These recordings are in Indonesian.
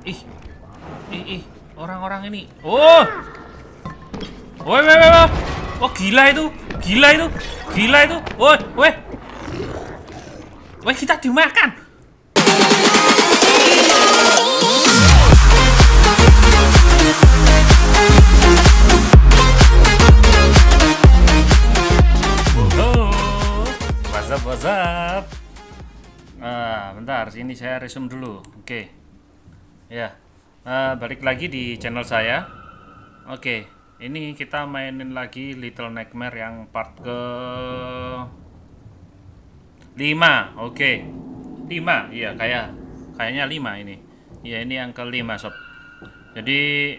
Ih, ih, orang-orang ini. Oh, woi, woi, woi, woi. Oh, gila itu, gila itu, gila itu. Woi, woi, woi, kita dimakan. Oh, what's up? Bentar, sini saya resume dulu. Oke. Ya, balik lagi di channel saya. Oke, ini kita mainin lagi Little Nightmare yang part ke 5. Oke, 5, iya kayaknya 5 ini. Iya, ini yang kelima sob. Jadi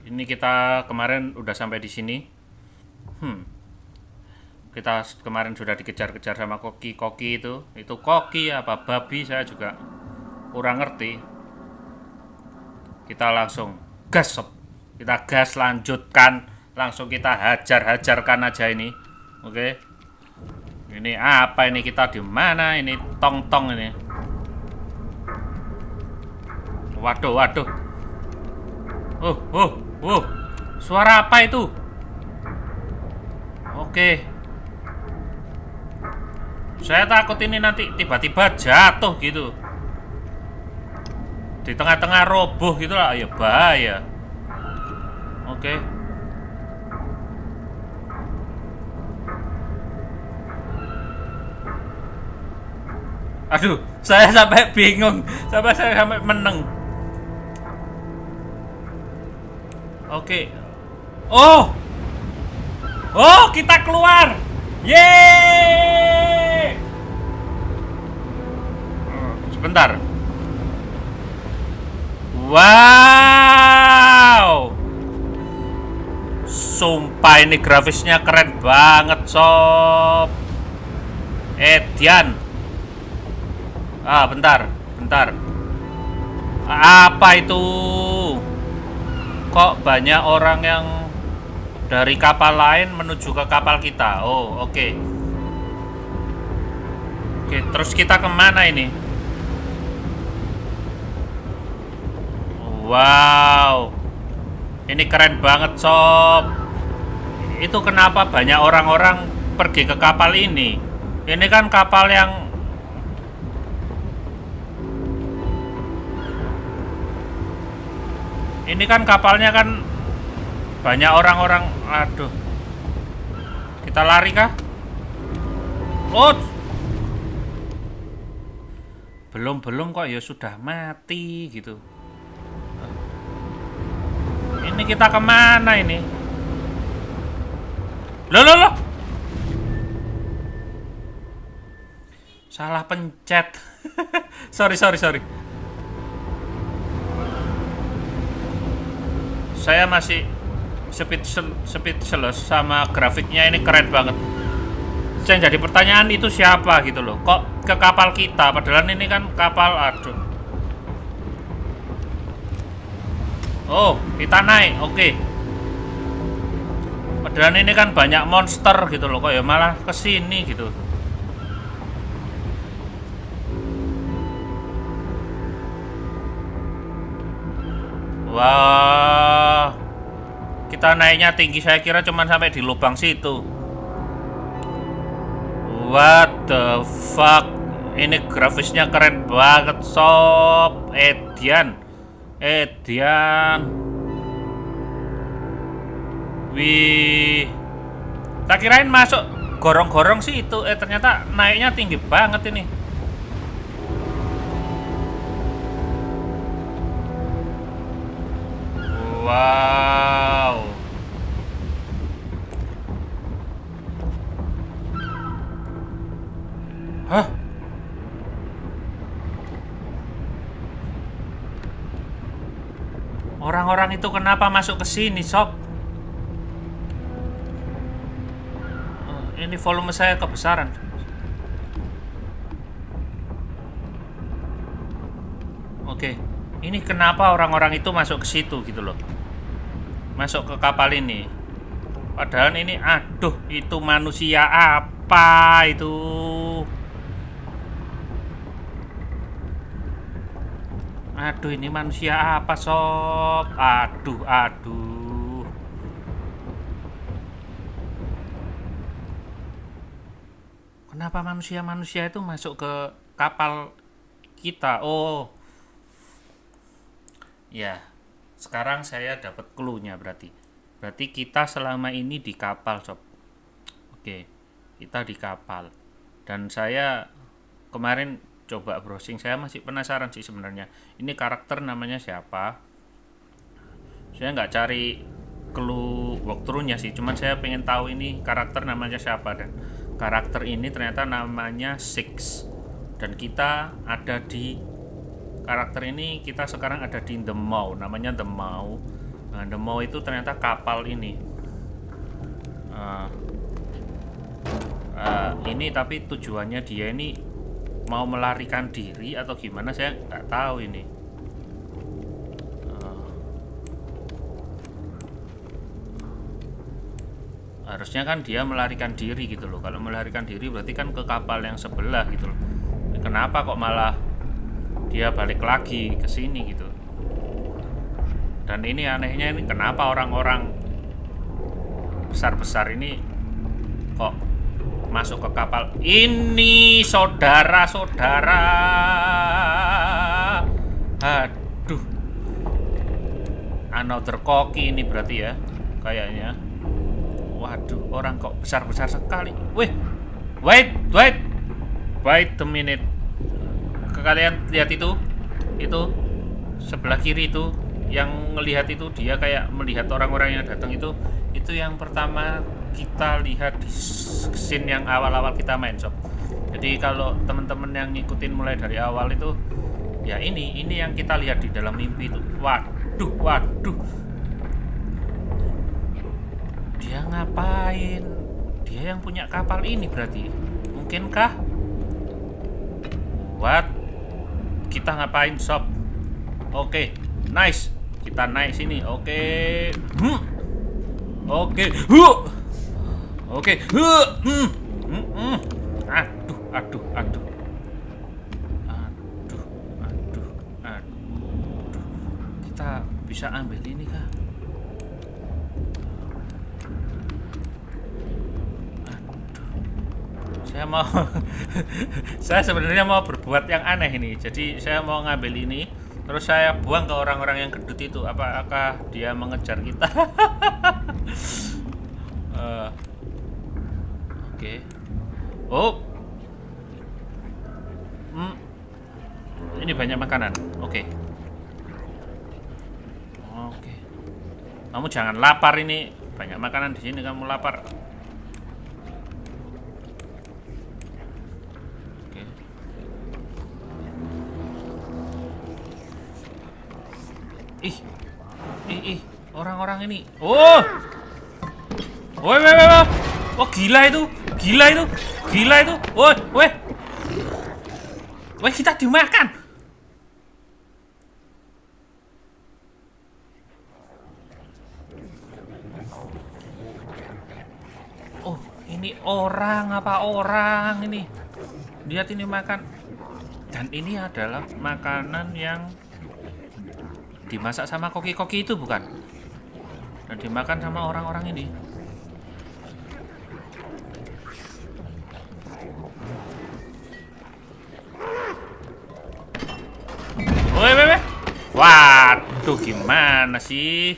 ini kita kemarin udah sampai di sini. Kita kemarin sudah dikejar-kejar sama koki-koki itu koki apa babi saya juga kurang ngerti. Kita langsung gas sob, kita gas, lanjutkan, langsung kita hajar-hajarkan aja ini. Oke, ini apa ini, kita di mana ini, tong-tong ini. Waduh, waduh. Suara apa itu? Oke, saya takut ini nanti tiba-tiba jatuh gitu di tengah-tengah roboh gitu lah, ya bahaya. Oke. Aduh, saya sampai bingung, saya sampai meneng. Oke. Oh, kita keluar. Yeay. Sebentar. Wow, sumpah ini grafisnya keren banget sob. Edian. Bentar. Apa itu? Kok banyak orang yang dari kapal lain menuju ke kapal kita? Oh, oke. Oke, terus kita kemana ini? Wow, ini keren banget sob. Itu kenapa banyak orang-orang pergi ke kapal ini? Ini kan kapal yang kapalnya kan banyak orang-orang. Aduh, kita lari kah? Oh, belum kok ya sudah mati gitu. Ini kita kemana ini? Loh. Salah pencet. Sorry. Saya masih speechless sama grafiknya, ini keren banget. Yang jadi pertanyaan itu siapa gitu loh. Kok ke kapal kita? Padahal ini kan kapal, aduh. Oh, kita naik, oke. Padahal ini kan banyak monster gitu loh, kok ya malah kesini gitu. Wah, kita naiknya tinggi, saya kira cuman sampai di lubang situ. What the fuck? Ini grafisnya keren banget sob. Edian. Wih, tak kirain masuk gorong-gorong sih itu. Ternyata naiknya tinggi banget ini. Wow. Hah? Orang-orang itu kenapa masuk ke sini, sob? Ini volume saya kebesaran. Oke. Ini kenapa orang-orang itu masuk ke situ gitu loh. Masuk ke kapal ini. Padahal ini, aduh, itu manusia apa itu? Aduh, ini manusia apa, sob? Aduh, aduh. Kenapa manusia-manusia itu masuk ke kapal kita? Oh, ya. Sekarang saya dapat clue-nya berarti. Berarti kita selama ini di kapal, sob. Oke, kita di kapal. Dan saya kemarin coba browsing, saya masih penasaran sih sebenarnya. Ini karakter namanya siapa? Saya nggak cari clue walkthrough-nya sih, cuman saya pengen tahu ini karakter namanya siapa, dan karakter ini ternyata namanya Six. Dan kita ada di karakter ini, kita sekarang ada di The Maw, namanya The Maw. Nah, The Maw itu ternyata kapal ini. Ini tapi tujuannya dia ini mau melarikan diri atau gimana, saya nggak tahu ini. Harusnya kan dia melarikan diri gitu loh. Kalau melarikan diri berarti kan ke kapal yang sebelah gitu loh. Kenapa kok malah dia balik lagi ke sini gitu? Dan ini anehnya, ini kenapa orang-orang besar-besar ini kok masuk ke kapal ini, saudara-saudara? Aduh, another koki ini berarti ya, kayaknya. Waduh, orang kok besar-besar sekali. Wait a minute. Kalian lihat itu sebelah kiri itu, yang melihat itu, dia kayak melihat orang-orang yang datang itu yang pertama kita lihat di scene yang awal-awal kita main, sob. Jadi kalau teman-teman yang ngikutin mulai dari awal itu, ya ini yang kita lihat di dalam mimpi itu. Waduh. Dia ngapain? Dia yang punya kapal ini berarti. Mungkinkah? What? Kita ngapain, sob? Oke, nice. Kita naik sini. Oke. Oke. Oke. Aduh. Kita bisa ambil ini kah? Saya sebenarnya mau berbuat yang aneh ini. Jadi saya mau ngambil ini, terus saya buang ke orang-orang yang gendut itu. Apakah dia mengejar kita? Oke. Oh, ini banyak makanan. Oke. Kamu jangan lapar, ini banyak makanan di sini. Kamu lapar? Ih, orang-orang ini. Oh, woi. Oh, gila itu. Woi, kita dimakan. Oh, ini orang apa orang ini? Lihat ini makan. Dan ini adalah makanan yang dimasak sama koki-koki itu, bukan? Dan dimakan sama orang-orang ini. Woi. Waduh, gimana sih?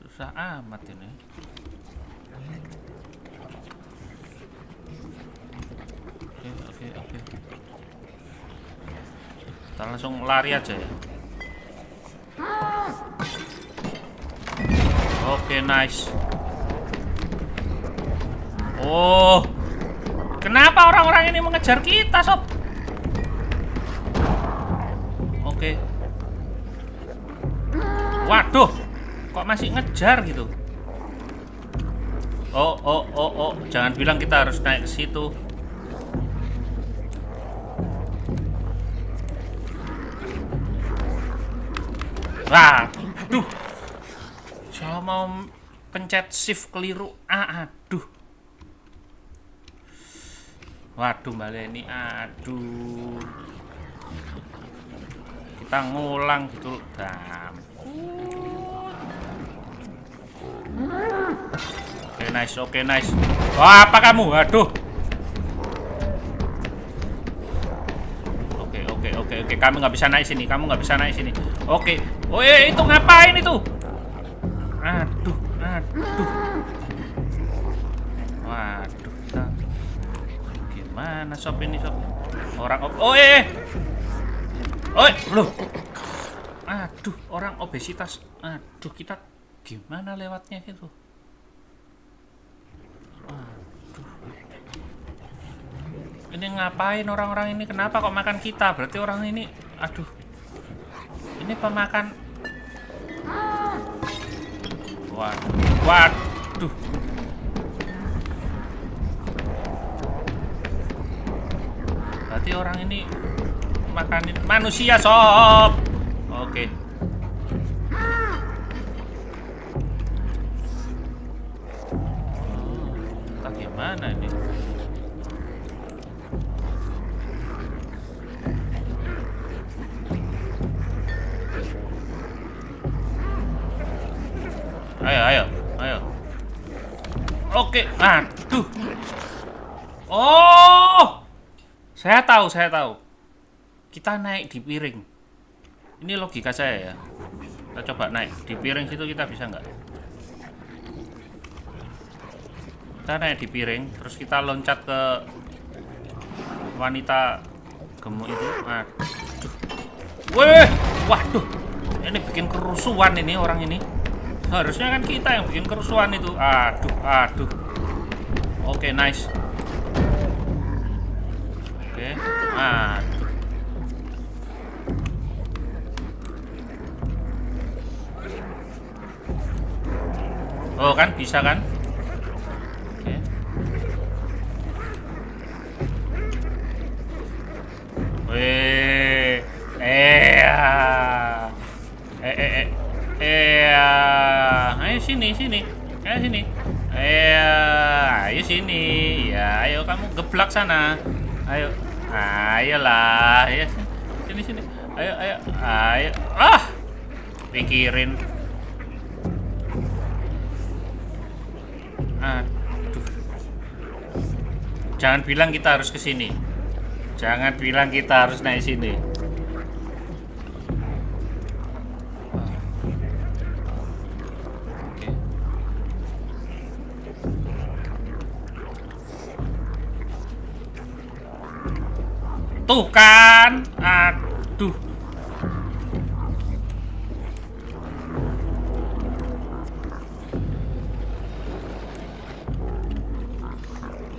Susah amat ini. Oke. Kita langsung lari aja ya. Oke, nice. Oh, kenapa orang-orang ini mengejar kita, sob? Oke. Waduh, kok masih ngejar gitu? Oh, jangan bilang kita harus naik ke situ. Aduh, saya mau pencet shift keliru. Aduh. Waduh, baleni. Aduh. Kita ngulang gitu. Dam. Oke, nice. Wah, apa kamu? Aduh. Oke. Kamu nggak bisa naik sini. Oke. Oh, itu ngapain itu? Aduh. Waduh. Gimana sob ini sob? Orang loh. Aduh, orang obesitas. Aduh, kita gimana lewatnya gitu? Ini ngapain orang-orang ini? Kenapa kok makan kita? Berarti orang ini, aduh, ini pemakan. Waduh. Berarti orang ini makanin manusia sob. Oke. Entah gimana ini. Ayo. Oke, aduh. Oh, saya tahu. Kita naik di piring. Ini logika saya ya. Kita coba naik di piring situ, kita bisa nggak? Kita naik di piring, terus kita loncat ke wanita gemuk itu. Aduh. Waduh. Ini bikin kerusuhan ini orang ini. Harusnya kan kita yang bikin kerusuhan itu. Aduh. Oke, nice. Oke. Aduh. Oh kan, bisa kan? Oke. Ayo sini. Ayo sini. Ya, ayo kamu geblak sana. Ayolah. Ya, sini. Ayo. Pikirin. Aduh. Jangan bilang kita harus ke sini. Jangan bilang kita harus naik sini. Oke. Tuh kan. Aduh.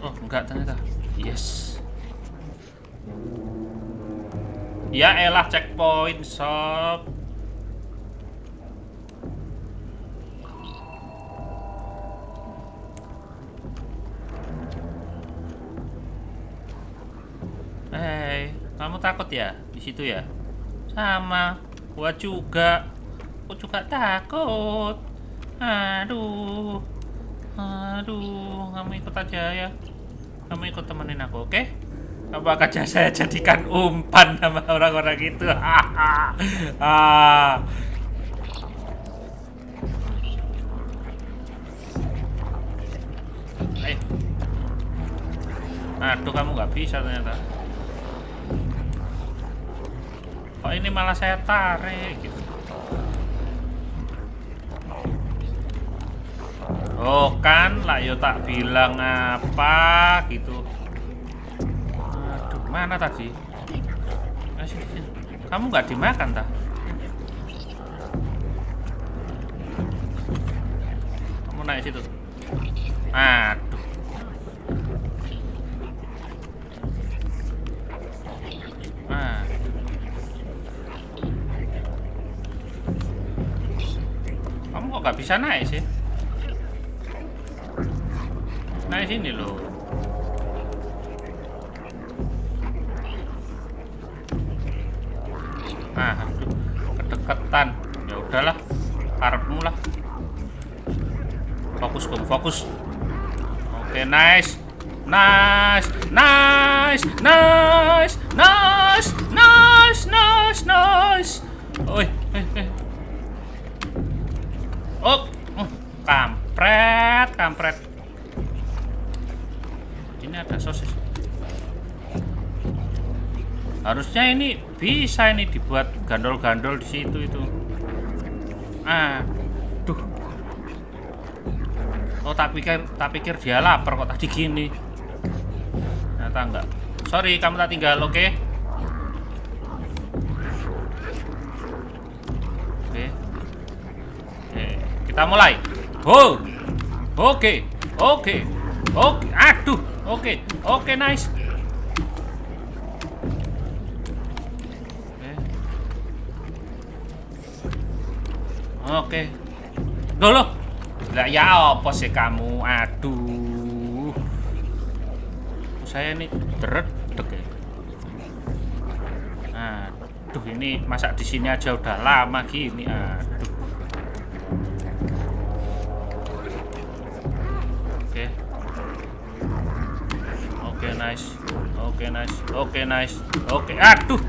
Oh, enggak ternyata. Yes. Ya elah, checkpoint sob. Hei, kamu takut ya di situ ya? Sama, gua juga. Aku juga takut. Aduh, kamu ikut aja ya. Kamu ikut temenin aku, oke? Apakah saya jadikan umpan sama orang-orang itu? Ayo. Aduh, kamu nggak bisa ternyata. Kok ini malah saya tarik gitu? Oh kan, lah yo tak bilang apa gitu. Aduh, mana tadi? Sini. Kamu nggak dimakan tak? Kamu naik situ. Aduh. Kamu kok nggak bisa naik sih? Naik sini loh. Aduh, kedeketan. Ya udahlah, karepmu lah. Fokus. Oke, nice. Nice, nice, nice, nice, nice, nice, nice. Oi, oh, kampret, kampret. Ini ada sosis. Harusnya ini bisa ini dibuat gandol-gandol di situ itu. Aduh. Oh, tak pikir dia lapar kok tadi gini. Ternyata enggak. Sorry, kamu tak tinggal, oke? Oke. Oke, kita mulai. Oh. Oke. Oke. Oke. Aduh. Oke. Oke, nice. Oke. Loh. Lah ya apa sih kamu? Aduh. Saya ini dredeg ya. Aduh, ini masak di sini aja udah lama gini. Aduh. Oke. Oke, nice. Oke, nice. Oke, nice. Oke. Aduh.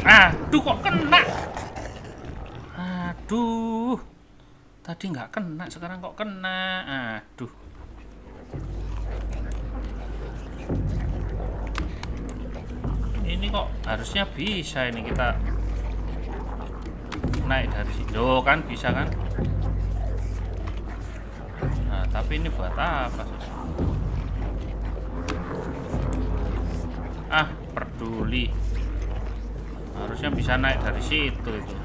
Aduh, kok kena? Aduh. Tadi nggak kena, sekarang kok kena. Aduh. Ini kok harusnya bisa ini kita naik dari situ. Oh, kan bisa kan? Nah, tapi ini buat apa? Peduli. Harusnya bisa naik dari situ itu.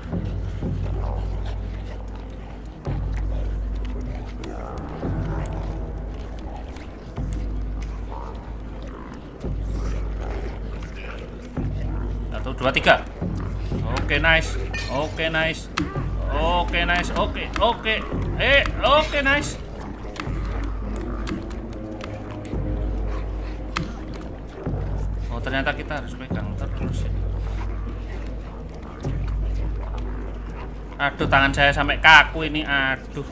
Satu, dua, tiga. Oke, nice. Oke, nice. Oke, nice. Oke, oke. Oke, nice. Oh, ternyata kita harus pegang terus. Aduh, tangan saya sampai kaku ini. Aduh.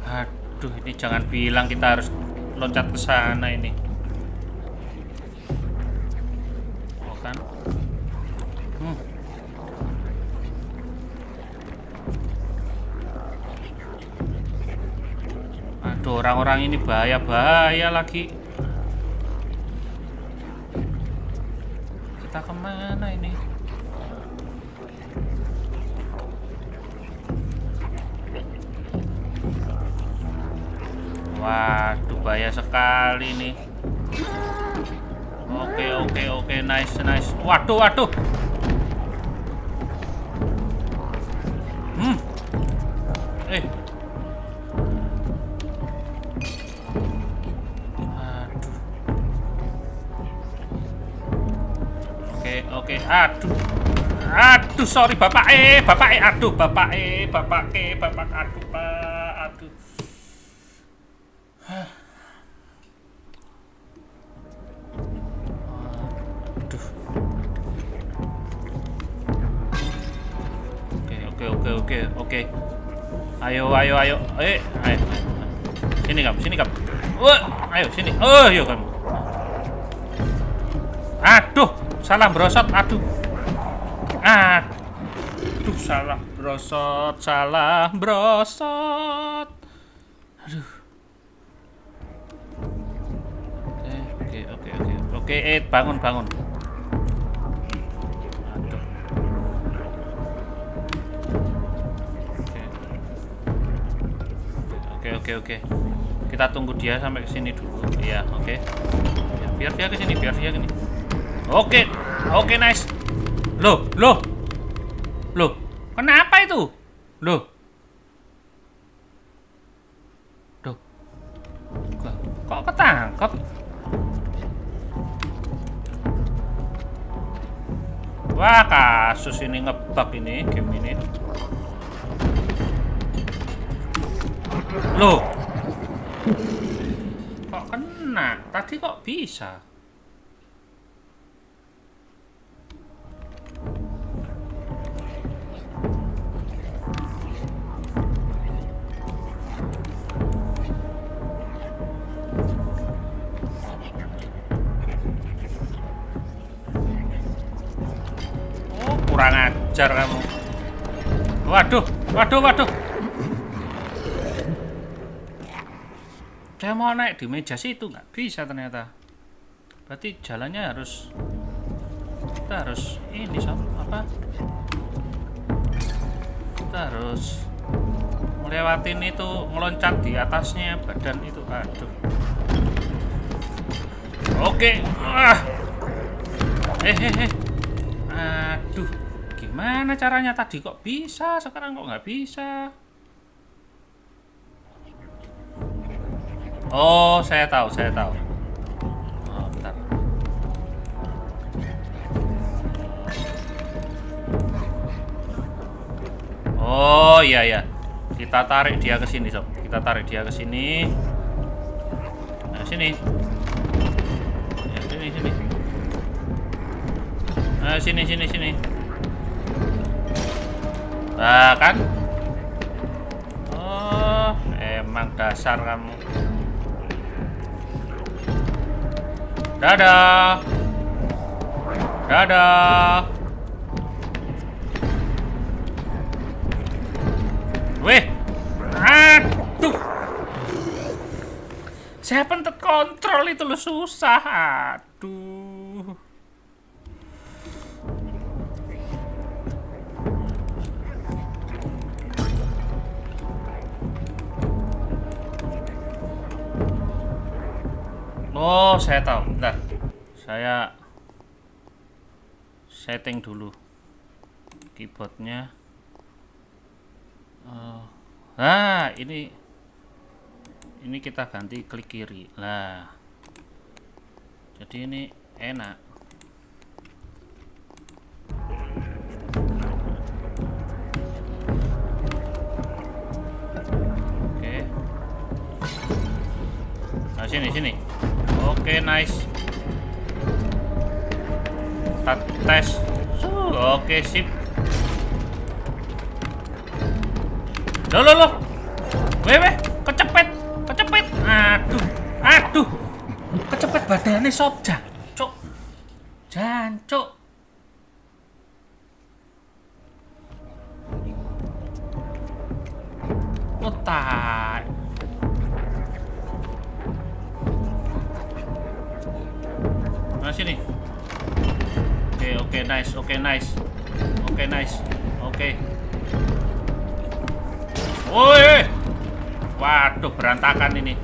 Aduh, ini jangan bilang kita harus loncat ke sana ini. Oh kan? Aduh, orang-orang ini bahaya-bahaya lagi. Kita kemana ini? Waduh, bahaya sekali nih. Oke, oke, oke, nice, nice. Waduh, waduh. Aduh. Oke, aduh. Aduh, sorry bapak. Aduh, bapak. Aduh, Pak. Aduh. Oke. Ayo. Sini kamu. Ayo sini. Ayo kamu. Aduh, salah brosot. Aduh, salah brosot. Aduh. Oke, bangun. Oke. Kita tunggu dia sampai kesini dulu. Iya, oke. Ya, biar dia kesini. Oke, nice. Loh. Kenapa itu? Loh. Kok ketangkep? Wah, kasus ini ngebug ini game ini. Loh, kok kena? Tadi kok bisa? ajar kamu. Waduh, waduh, waduh. Saya mau naik di meja situ, nggak bisa ternyata. Berarti jalannya kita harus ini sob, apa? Kita harus melewatin itu, meloncat di atasnya badan itu. Aduh. Oke. Aduh. Gimana caranya tadi kok bisa, sekarang kok nggak bisa? Oh, saya tahu. Oh, bentar. Oh, iya. Kita tarik dia ke sini, sob. Kita tarik dia ke sini. Nah, sini. Ya, sini. Nah, sini. Nah, kan? Oh, emang dasar kamu. Dadah. Weh. Aduh. Saya pentet kontrol itu lo susah. Aduh. Oh, saya tahu. Bentar. Saya setting dulu keyboardnya. Ini kita ganti klik kiri. Lah. Jadi ini enak. Oke. Nah, sini. Oke, nice. Kita tes. Oke, sip. Loh. Weh, kecepet. Aduh. Kecepet badannya sob, jancuk. Otak. Nah, sini. Oke, nice. Oke. Woi. Waduh, berantakan ini.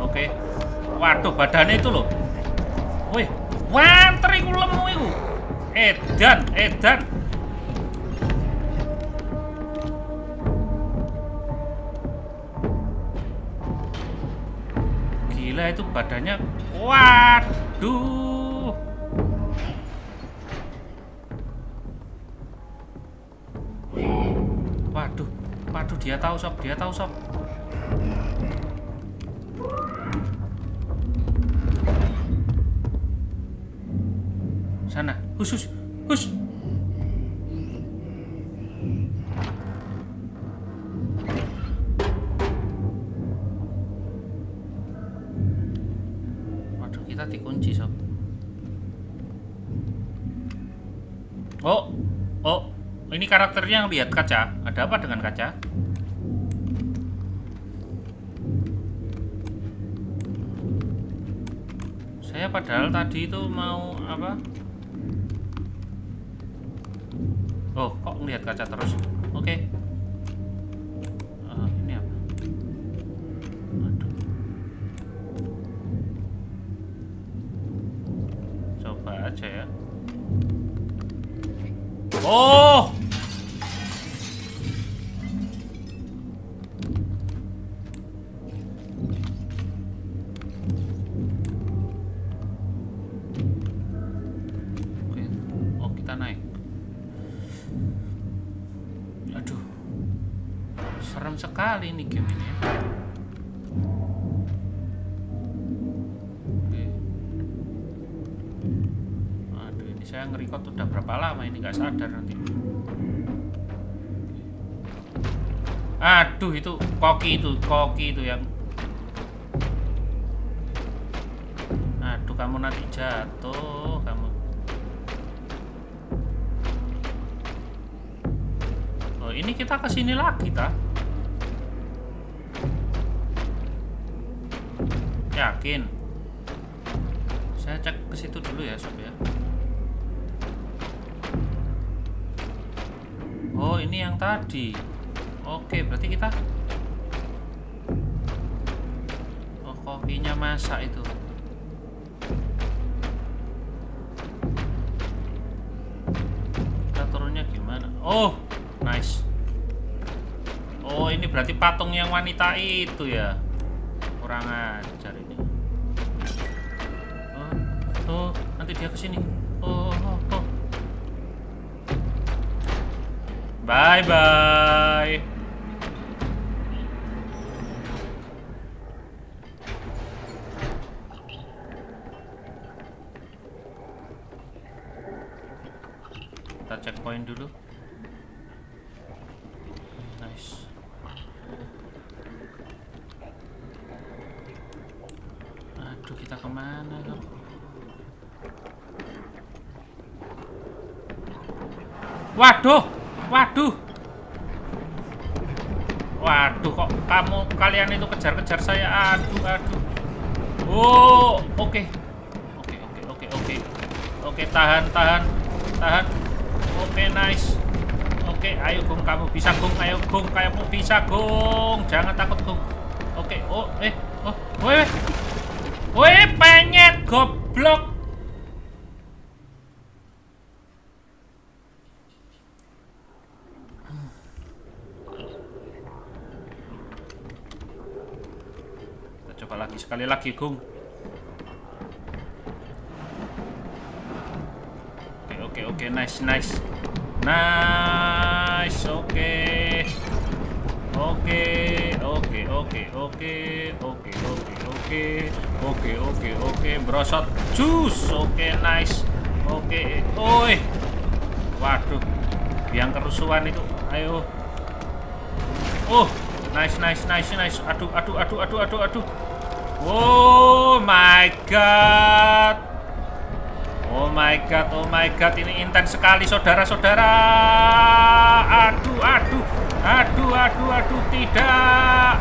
Oke. Waduh, badannya itu loh. Woi, wanter iku lemu iku. Edan. Gila itu badannya. Waduh. Waduh, dia tahu sob. Sana, hush. Waduh, kita dikunci sob. Oh, ini karakternya yang lihat kaca. Ada apa dengan kaca? Saya padahal tadi itu mau apa? Oh, kok ngelihat kaca terus? Oke. Ini apa? Aduh. Coba aja ya. Oh! Kita naik. Aduh, serem sekali nih game ini ya. Oke. Aduh, ini saya nge-record udah berapa lama ini, nggak sadar nanti. Aduh, itu koki itu yang. Aduh, kamu nanti jatuh kamu. ini kita ke sini lagi, ta? Yakin? Saya cek ke situ dulu ya, sob ya. Oh, ini yang tadi. Oke, berarti kita kopinya masak itu. Kita turunnya gimana? Oh, nice. Oh, ini berarti patung yang wanita itu ya. Kurang ajar ini. Oh, nanti dia kesini. Oh. Bye bye. Kita checkpoint dulu. Nice. Aduh, kita kemana dong? Waduh, kok kalian itu kejar-kejar saya. Aduh. Oh, oke. Oke, tahan. Oke, nice. Oke, ayo Gung, kamu bisa Gung. Ayo Gung, kamu bisa Gung. Jangan takut Gung. Oke, weh, penyet goblok. Kita coba sekali lagi Gung. Oke, nice. Oke, brosot jus. Oke, nice. Oke, oi. Waduh, yang kerusuhan itu. Ayo. Oh, nice. Aduh. Oh my god. Oh my god, ini intens sekali saudara-saudara. Aduh, tidak.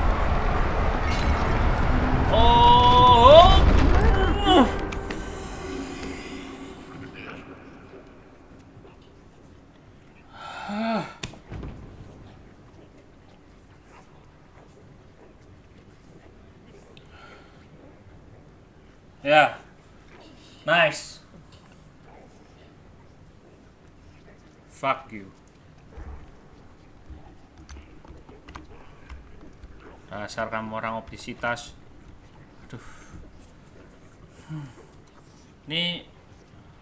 Oh. Ya. Nice. Fuck you. Dasar kamu orang obesitas. Aduh. Ini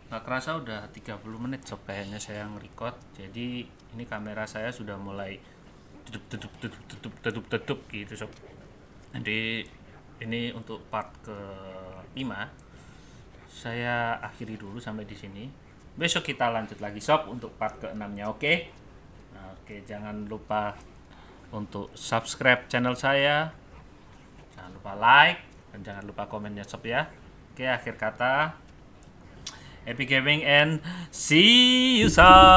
gak kerasa udah 30 menit sob kayaknya saya nge-record. Jadi ini kamera saya sudah mulai tutup gitu sob. Jadi ini untuk part ke-5 saya akhiri dulu sampai di sini. Besok kita lanjut lagi sob untuk part ke-6-nya, oke? Nah, oke, jangan lupa untuk subscribe channel saya. Jangan lupa like dan jangan lupa komennya sob ya. Oke, akhir kata, happy gaming and see you soon.